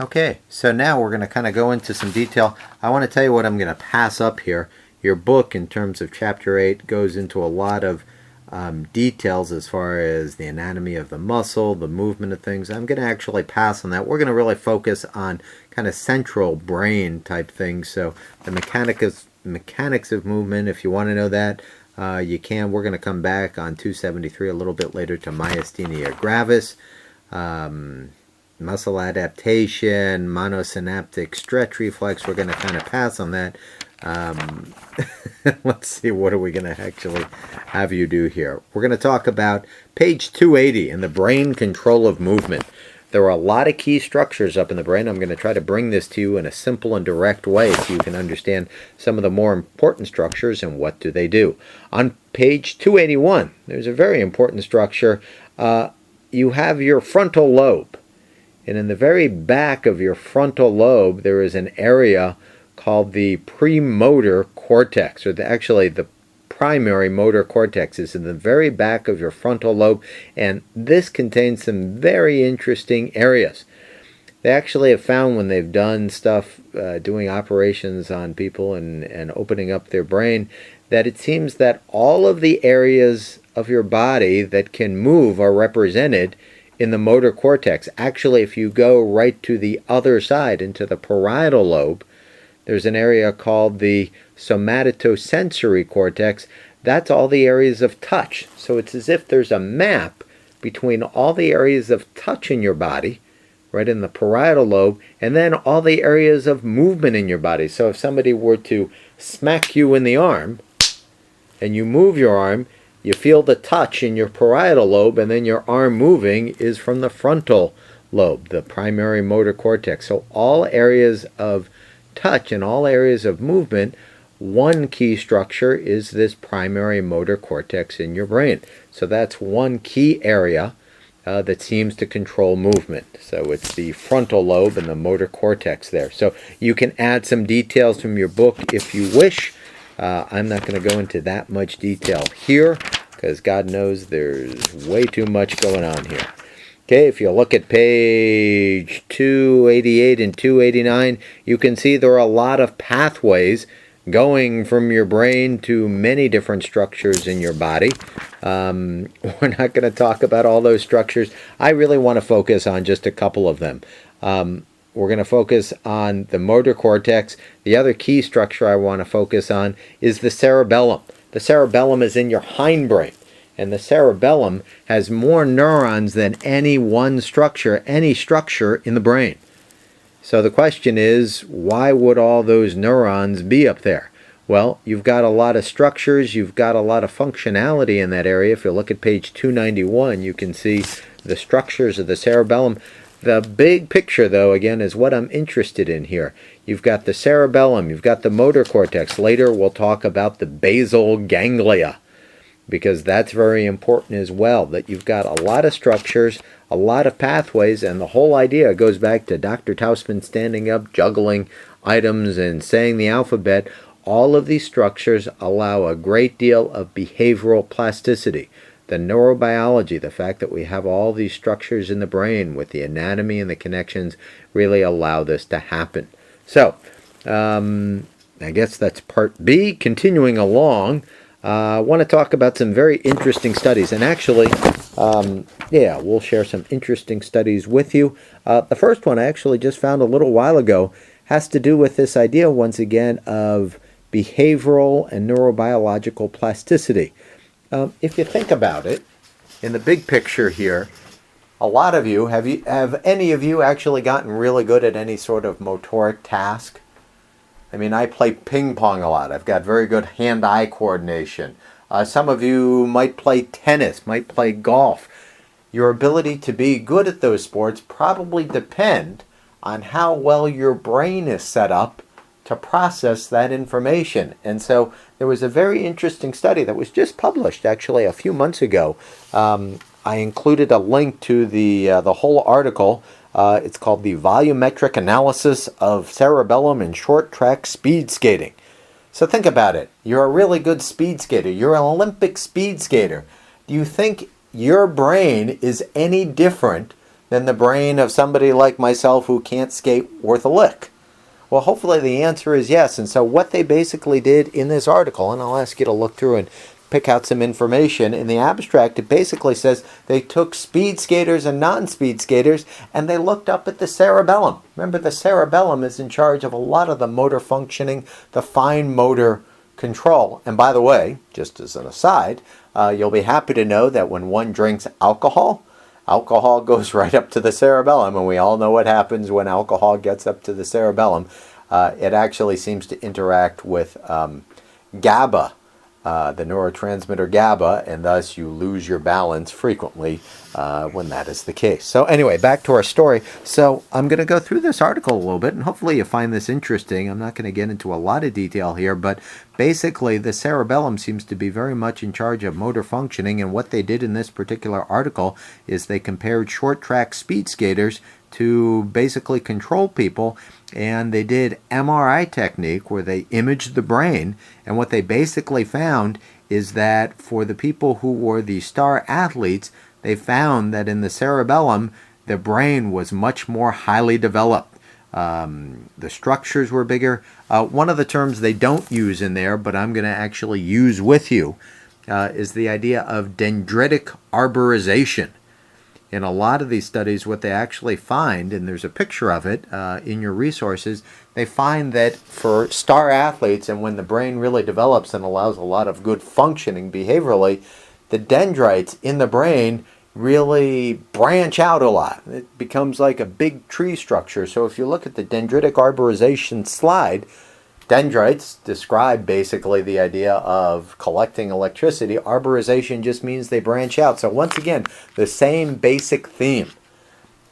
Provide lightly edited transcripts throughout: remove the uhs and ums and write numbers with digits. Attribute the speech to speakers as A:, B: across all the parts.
A: Okay, so now we're going to kind of go into some detail. I want to tell you what I'm going to pass up here. Your book, in terms of Chapter 8, goes into a lot of details as far as the anatomy of the muscle, the movement of things. I'm going to actually pass on that. We're going to really focus on kind of central brain type things. So the mechanics of movement, if you want to know that, you can. We're going to come back on 273 a little bit later to myasthenia gravis. Muscle adaptation, monosynaptic stretch reflex. We're going to kind of pass on that. Let's see, what are we going to actually have you do here? We're going to talk about page 280 in the brain control of movement. There are a lot of key structures up in the brain. I'm going to try to bring this to you in a simple and direct way so you can understand some of the more important structures and what do they do. On page 281, there's a very important structure. You have your frontal lobe. And in the very back of your frontal lobe, there is an area called the premotor cortex, or actually the primary motor cortex is in the very back of your frontal lobe, and this contains some very interesting areas. They actually have found when they've done stuff, doing operations on people and opening up their brain, that it seems that all of the areas of your body that can move are represented in the motor cortex. Actually, if you go right to the other side, into the parietal lobe, there's an area called the somatosensory cortex. That's all the areas of touch. So it's as if there's a map between all the areas of touch in your body, right in the parietal lobe, and then all the areas of movement in your body. So if somebody were to smack you in the arm, and you move your arm, you feel the touch in your parietal lobe, and then your arm moving is from the frontal lobe, the primary motor cortex. So all areas of touch and all areas of movement, one key structure is this primary motor cortex in your brain. So that's one key area that seems to control movement. So it's the frontal lobe and the motor cortex there. So you can add some details from your book if you wish. I'm not going to go into that much detail here because God knows there's way too much going on here. Okay, if you look at page 288 and 289, you can see there are a lot of pathways going from your brain to many different structures in your body. We're not going to talk about all those structures. I really want to focus on just a couple of them. We're going to focus on the motor cortex. The other key structure I want to focus on is the cerebellum. The cerebellum is in your hindbrain, and the cerebellum has more neurons than any one structure, any structure in the brain. So the question is, why would all those neurons be up there? Well, you've got a lot of structures, you've got a lot of functionality in that area. If you look at page 291, you can see the structures of the cerebellum. The big picture, though, again, is what I'm interested in here. You've got the cerebellum, you've got the motor cortex. Later, we'll talk about the basal ganglia, because that's very important as well, that you've got a lot of structures, a lot of pathways, and the whole idea goes back to Dr. Tausman standing up, juggling items, and saying the alphabet. All of these structures allow a great deal of behavioral plasticity. The neurobiology, the fact that we have all these structures in the brain with the anatomy and the connections, really allow this to happen. So, I guess that's part B. Continuing along, I want to talk about some very interesting studies. And actually, we'll share some interesting studies with you. The first one I actually just found a little while ago has to do with this idea, once again, of behavioral and neurobiological plasticity. If you think about it, in the big picture here, a lot of you, have any of you actually gotten really good at any sort of motoric task? I mean, I play ping pong a lot. I've got very good hand-eye coordination. Some of you might play tennis, might play golf. Your ability to be good at those sports probably depend on how well your brain is set up to process that information. And so there was a very interesting study that was just published actually a few months ago. I included a link to the whole article. It's called The Volumetric Analysis of Cerebellum in Short Track Speed Skating. So think about it. You're a really good speed skater. You're an Olympic speed skater. Do you think your brain is any different than the brain of somebody like myself who can't skate worth a lick? Well, hopefully the answer is yes. And so what they basically did in this article, and I'll ask you to look through and pick out some information. In the abstract, it basically says they took speed skaters and non-speed skaters and they looked up at the cerebellum. Remember, the cerebellum is in charge of a lot of the motor functioning, the fine motor control. And by the way, just as an aside, you'll be happy to know that when one drinks alcohol, alcohol goes right up to the cerebellum, and we all know what happens when alcohol gets up to the cerebellum. It actually seems to interact with GABA, the neurotransmitter GABA, and thus you lose your balance frequently when that is the case. So anyway, back to our story. So I'm going to go through this article a little bit, and hopefully you find this interesting. I'm not going to get into a lot of detail here, but basically the cerebellum seems to be very much in charge of motor functioning, and what they did in this particular article is they compared short track speed skaters to basically control people, and they did MRI technique where they imaged the brain, and what they basically found is that for the people who were the star athletes, they found that in the cerebellum the brain was much more highly developed. The structures were bigger. One of the terms they don't use in there, but I'm going to actually use with you, is the idea of dendritic arborization. In a lot of these studies, what they actually find, and there's a picture of it in your resources, they find that for star athletes, and when the brain really develops and allows a lot of good functioning behaviorally, the dendrites in the brain really branch out a lot. It becomes like a big tree structure. So if you look at the dendritic arborization slide, dendrites describe basically the idea of collecting electricity. Arborization just means they branch out. So once again, the same basic theme,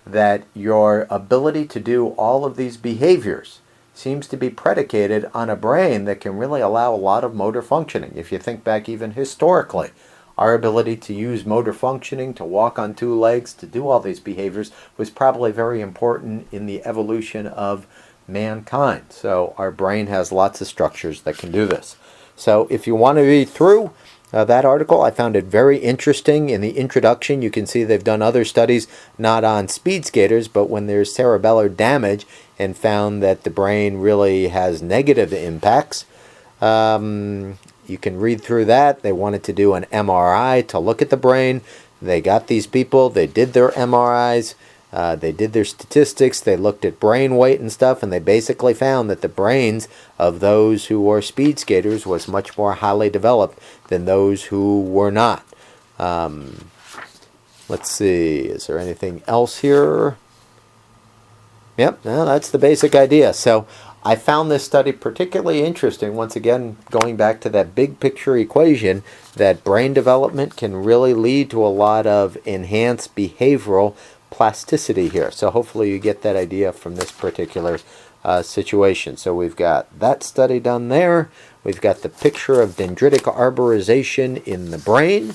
A: that your ability to do all of these behaviors seems to be predicated on a brain that can really allow a lot of motor functioning. If you think back even historically, our ability to use motor functioning, to walk on two legs, to do all these behaviors was probably very important in the evolution of mankind. So our brain has lots of structures that can do this. So if you want to read through that article, I found it very interesting. In the introduction, you can see they've done other studies, not on speed skaters, but when there's cerebellar damage, and found that the brain really has negative impacts. You can read through that. They wanted to do an MRI to look at the brain. They got these people, they did their MRIs, they did their statistics, they looked at brain weight and stuff, and they basically found that the brains of those who were speed skaters was much more highly developed than those who were not. Let's see, is there anything else here? Yep, no, that's the basic idea. So I found this study particularly interesting, once again, going back to that big picture equation, that brain development can really lead to a lot of enhanced behavioral plasticity here. So hopefully you get that idea from this particular situation. So we've got that study done there. We've got the picture of dendritic arborization in the brain.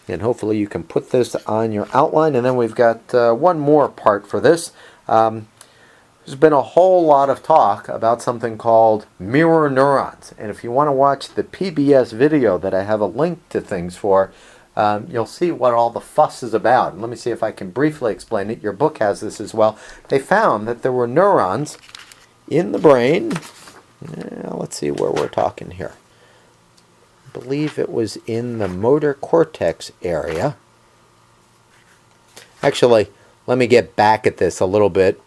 A: And hopefully you can put this on your outline. And then we've got one more part for this. There's been a whole lot of talk about something called mirror neurons. And if you want to watch the PBS video that I have a link to things for, you'll see what all the fuss is about. And let me see if I can briefly explain it. Your book has this as well. They found that there were neurons in the brain. Let's see where we're talking here. I believe it was in the motor cortex area. Actually, let me get back at this a little bit.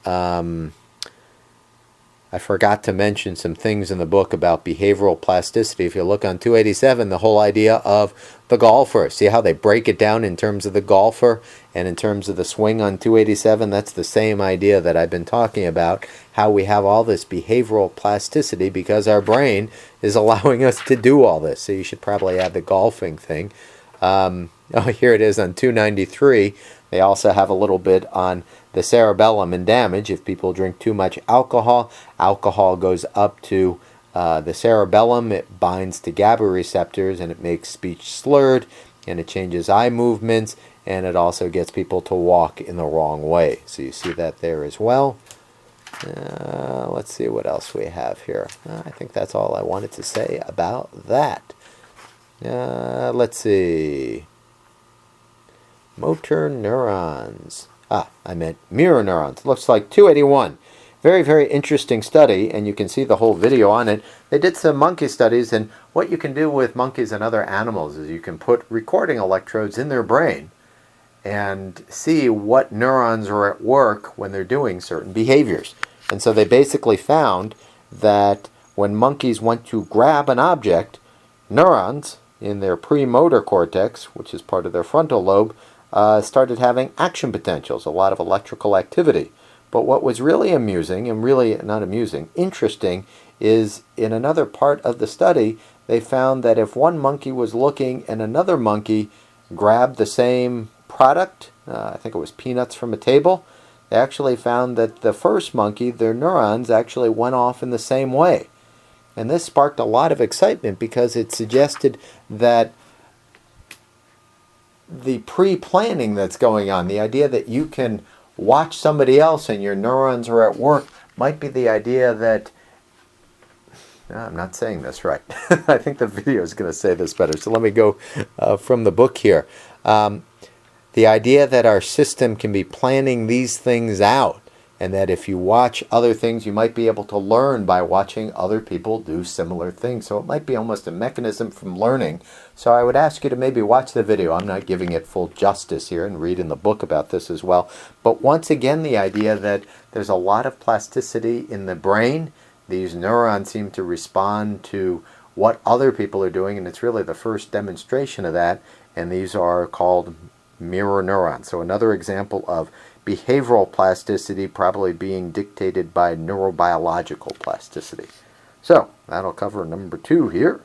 A: I forgot to mention some things in the book about behavioral plasticity. If you look on 287, the whole idea of the golfer. See how they break it down in terms of the golfer and in terms of the swing on 287? That's the same idea that I've been talking about, how we have all this behavioral plasticity because our brain is allowing us to do all this. So you should probably add the golfing thing. Here it is on 293. They also have a little bit on the cerebellum and damage. If people drink too much alcohol, alcohol goes up to the cerebellum. It binds to GABA receptors and it makes speech slurred, and it changes eye movements, and it also gets people to walk in the wrong way. So you see that there as well. Let's see what else we have here. I think that's all I wanted to say about that. Let's see. Motor neurons. I meant mirror neurons. Looks like 281. Very, very interesting study, and you can see the whole video on it. They did some monkey studies, and what you can do with monkeys and other animals is you can put recording electrodes in their brain and see what neurons are at work when they're doing certain behaviors. And so they basically found that when monkeys went to grab an object, neurons in their premotor cortex, which is part of their frontal lobe, started having action potentials, a lot of electrical activity. But what was really amusing, and really not amusing, interesting, is in another part of the study, they found that if one monkey was looking and another monkey grabbed the same product, I think it was peanuts from a table, they actually found that the first monkey, their neurons actually went off in the same way. And this sparked a lot of excitement because it suggested that the pre-planning that's going on, the idea that you can watch somebody else and your neurons are at work, might be the idea that, no, I'm not saying this right. I think the video is going to say this better. So let me go from the book here. The idea that our system can be planning these things out, and that if you watch other things, you might be able to learn by watching other people do similar things. So it might be almost a mechanism from learning. So I would ask you to maybe watch the video. I'm not giving it full justice here, and read in the book about this as well. But once again, the idea that there's a lot of plasticity in the brain. These neurons seem to respond to what other people are doing, and it's really the first demonstration of that. And these are called mirror neurons. So another example of behavioral plasticity probably being dictated by neurobiological plasticity. So that'll cover number 2 here.